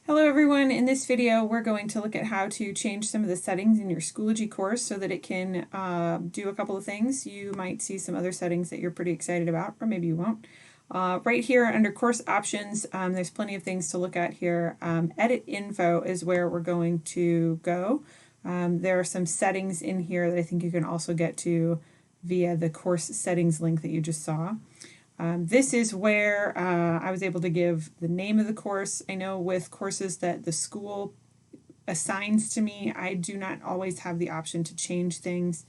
Hello everyone, in this video we're going to look at how to change some of the settings in your Schoology course so that it can do a couple of things. You might see some other settings that you're pretty excited about, or maybe you won't. Right here under course options, there's plenty of things to look at here. Edit info is where we're going to go. There are some settings in here that I think you can also get to via the course settings link that you just saw. This is where I was able to give the name of the course. I know with courses that the school assigns to me, I do not always have the option to change things.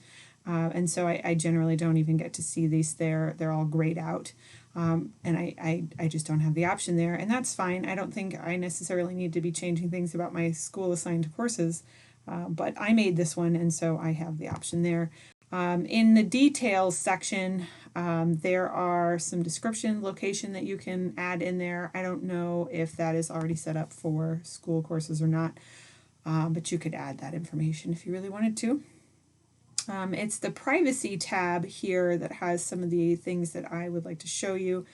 And so I generally don't even get to see these there. They're all grayed out. And I just don't have the option there. And that's fine. I don't think I necessarily need to be changing things about my school assigned courses. But I made this one, and so I have the option there. In the details section, there are some description, location that you can add in there. I don't know if that is already set up for school courses or not, but you could add that information if you really wanted to. It's the privacy tab here that has some of the things that I would like to show you.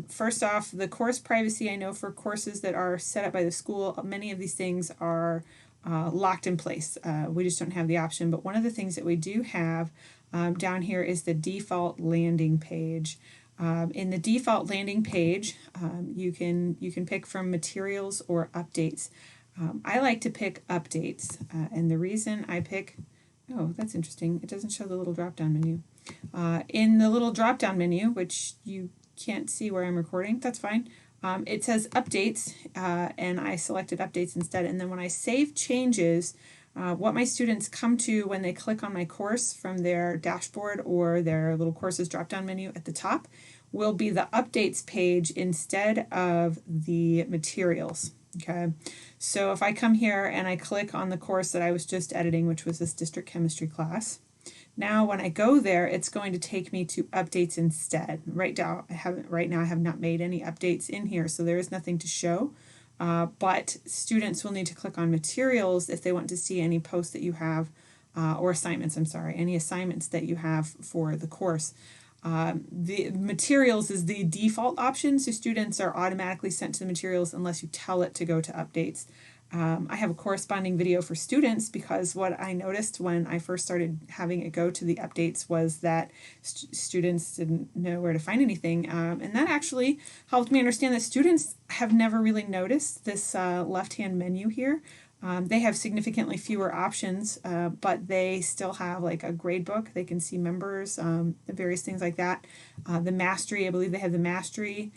First off, the course privacy, I know for courses that are set up by the school, many of these things are locked in place. We just don't have the option, but one of the things that we do have down here is the default landing page. In the default landing page, you can pick from materials or updates. I like to pick updates, and the reason I pick, oh, that's interesting, it doesn't show the little drop-down menu. In the little drop-down menu, which you can't see where I'm recording, that's fine. It says updates, and I selected updates instead. And then when I save changes, what my students come to when they click on my course from their dashboard or their little courses drop-down menu at the top will be the updates page instead of the materials. Okay, so if I come here and I click on the course that I was just editing, which was this district chemistry class, now when I go there, it's going to take me to updates instead. Right now I have not made any updates in here, so there is nothing to show. But students will need to click on materials if they want to see any posts that you have, or assignments, I'm sorry, any assignments that you have for the course. The materials is the default option, so students are automatically sent to the materials unless you tell it to go to updates. I have a corresponding video for students because what I noticed when I first started having it go to the updates was that students didn't know where to find anything, and that actually helped me understand that students have never really noticed this left-hand menu here. They have significantly fewer options, but they still have like a grade book. They can see members, various things like that. The mastery, I believe they have the mastery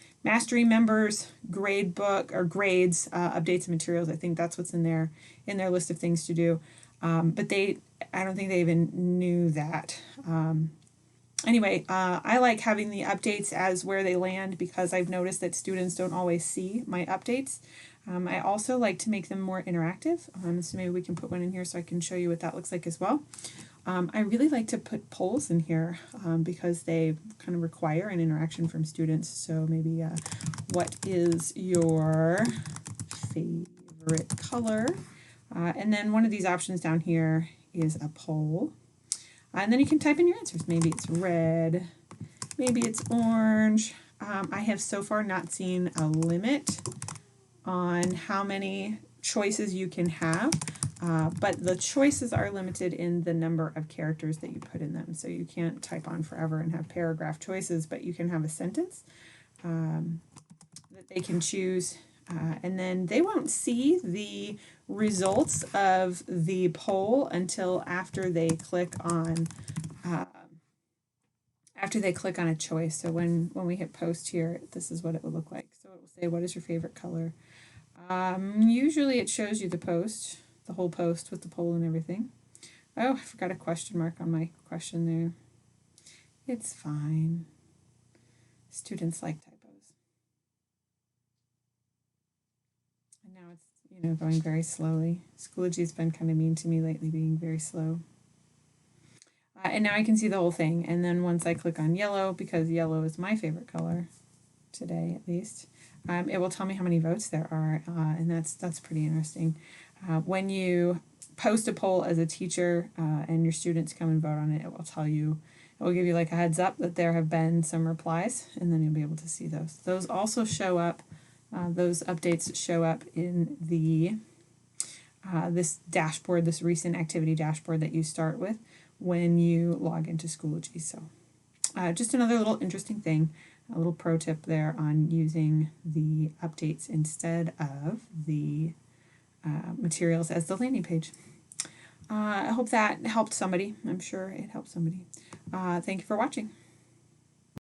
members, grade book or grades, updates and materials. I think that's what's in their list of things to do. But I don't think they even knew that. Anyway, I like having the updates as where they land because I've noticed that students don't always see my updates. I also like to make them more interactive, so maybe we can put one in here so I can show you what that looks like as well. I really like to put polls in here because they kind of require an interaction from students. So maybe what is your favorite color? And then one of these options down here is a poll. And then you can type in your answers. Maybe it's red, maybe it's orange. I have so far not seen a limit on how many choices you can have, but the choices are limited in the number of characters that you put in them. So you can't type on forever and have paragraph choices, but you can have a sentence that they can choose, and then they won't see the results of the poll until after they click on a choice. So when we hit post here, this is what it will look like. So it will say, what is your favorite color? Usually it shows you the post, the whole post with the poll and everything. Oh, I forgot a question mark on my question there. It's fine. Students like typos. And now it's, going very slowly. Schoology's been kind of mean to me lately, being very slow. And now I can see the whole thing. And then once I click on yellow, because yellow is my favorite color, today at least, it will tell me how many votes there are, and that's pretty interesting. When you post a poll as a teacher and your students come and vote on it, it will tell you, it will give you like a heads up that there have been some replies, and then you'll be able to see those. Those also show up Those updates show up in the this dashboard, this recent activity dashboard that you start with when you log into Schoology. So just another little interesting thing, a little pro tip there on using the updates instead of the materials as the landing page. I hope that helped somebody. I'm sure it helped somebody. Thank you for watching.